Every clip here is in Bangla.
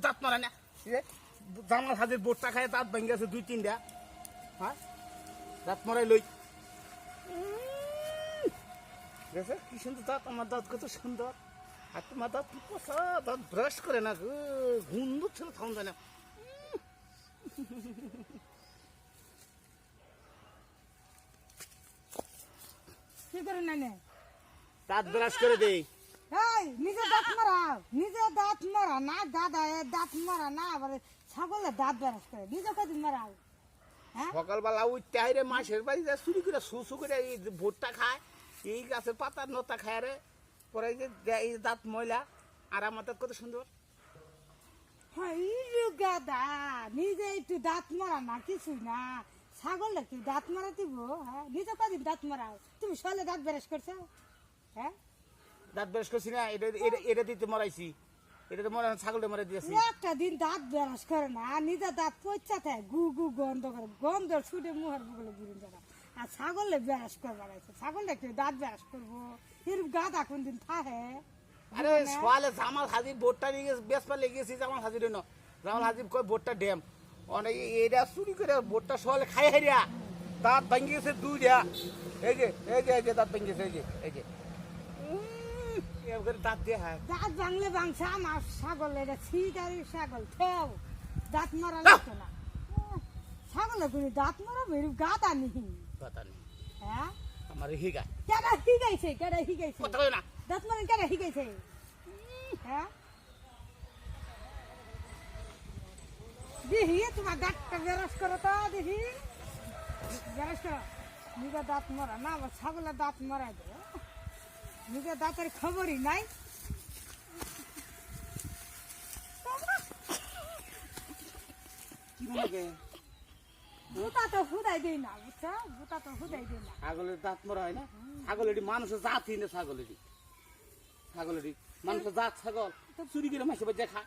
দাঁত মারা না জামাল হাজির বোটটা খায় দাঁত ভেঙে গেছে 2-3টা হ্যাঁ দাঁত মারাই লই দেখছে কি সুন্দর দাঁত আমার দাঁত কত সুন্দর আর তোমার দাঁত কষা দাঁত ব্রাশ করে না গন্ধ ছিল থাম যায় না কি করে না দাঁত ব্রাশ করে দেই নিজে দাঁত মারা না দাদা দাঁত মারা না আবার ছাগলের দাঁত বেরাস করে নিজে কদিন মারাও হ্যাঁ সকালবেলা ওই টাইরে মাসের বাড়ি যা চুরি করে শু করে এই ভুট্টা খায় এই গাছের পাতার নতা খায় রে পরে এই দাঁত ময়লা আর আমার দাঁত কত সুন্দর গাদা নিজে একটু দাঁত মারা না কিছু না ছাগল একটু দাঁত মারা দিব হ্যাঁ নিজে কদিন দাঁত মারাও তুমি সলে দাঁত বেরাস করছো হ্যাঁ দাঁত ব্রাশ করছি না এটা দিতে মরাইছি এটা তো মনে ছাগলটা মারা দিয়েছি একটা দিন দাঁত বেরাস করে না নিজে দাঁত পচা থাকে গু গু গন্ধ করে গন্ধ ছুটে মুহের বুকলে গিরিন যারা আর ছাগলে বেরাস করে বাড়াইছে ছাগলটা একটু দাঁত বেরাস করবো এর গাদা কোন দিন থাকে আরে সকালে জামাল হাজির বোটটা নিয়ে গেছে বেশ পালে গেছি জামাল হাজির জামাল হাজির কয় বোটটা ড্যাম অনেক এটা চুরি করে বোটটা সকালে খাই হারিয়া দাঁত ভেঙে গেছে 2টা এই যে দাঁত ভেঙে গেছে এই যে দাঁত দিয়ে হয় দাঁত ভাঙলে ভাঙছে আমার ছাগল এটা ছিটারি ছাগল থেও দাঁত মারা লাগতো না ছাগলে করে দাঁত মারা বেরু গাদা নিহি কথা নেই হ্যাঁ আমার হিগা কেডা হিগাইছে কথা কই না দাঁত মারা কেডা হিগাইছে হ্যাঁ দেখি তোমার দাঁতটা বেরাস করো তো দেখি বেরাস করো নিজের দাঁত মারা না আবার ছাগলের দাঁত মারা দেবে নিজের দাঁতের খবরই নাই কি লাগে বুতা তো হুদাই দেই না বুঝছো বুতা তো হুদাই দেই না ছাগলের দাঁত মরা হয় না ছাগল এটি মানুষের জাতই না ছাগল এটি মানুষের জাত ছাগল চুরি করে মাসে বাজে খা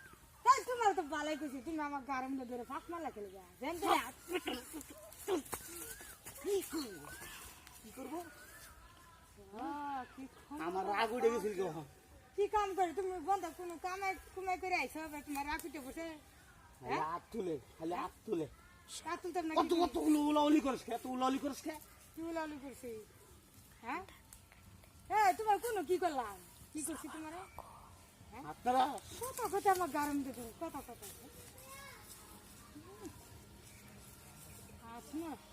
তাই তোমার তো ভালোই কইছি তুমি আমার গারম ধরে ফাঁক মারলা খেলে যা জান কি করবো কি আমার রাগ উঠে গেছিল কি কাম করে তুমি বন্ধ কোনো কামাই কুমাই করে আইছো তোমার রাখিতে বসে হাত তুলে খালি হাত তুলে তা তুলতাম না কত উলাউলি করিস কে তুই উলাউলি করিস কে তুই লাউলি করছি হ্যাঁ তোমার কোনো কি করলাম কি করছি তোমার আপনারা কথা আমার গারম দেখো কথা আচ্ছা